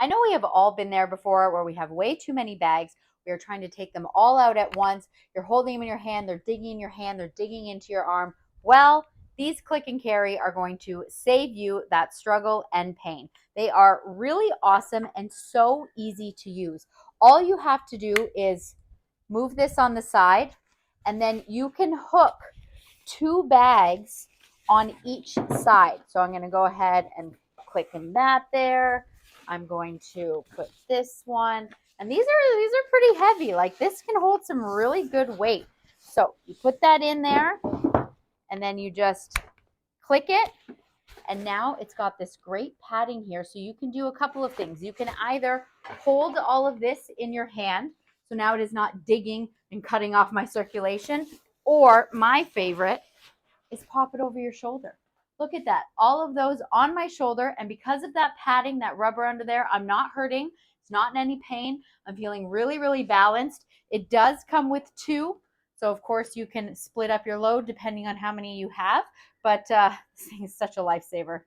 I know we have all been there before where we have way too many bags. We are trying to take them all out at once. You're holding them in your hand, they're digging in your hand, they're digging into your arm. Well, these Click and Carry are going to save you that struggle and pain. They are really awesome and so easy to use. All you have to do is move this on the side, and then you can hook two bags on each side. So I'm going to go ahead and click in that there. I'm going to put this one, and these are pretty heavy. Like, this can hold some really good weight. So you put that in there, and then you just click it, and now it's got this great padding here. So you can do a couple of things. You can either hold all of this in your hand, so now it is not digging and cutting off my circulation, or my favorite is pop it over your shoulder. Look at that. All of those on my shoulder, and because of that padding, that rubber under there, I'm not hurting. It's not in any pain. I'm feeling really, really balanced. It does come with two, so of course you can split up your load depending on how many you have, but this thing is such a lifesaver.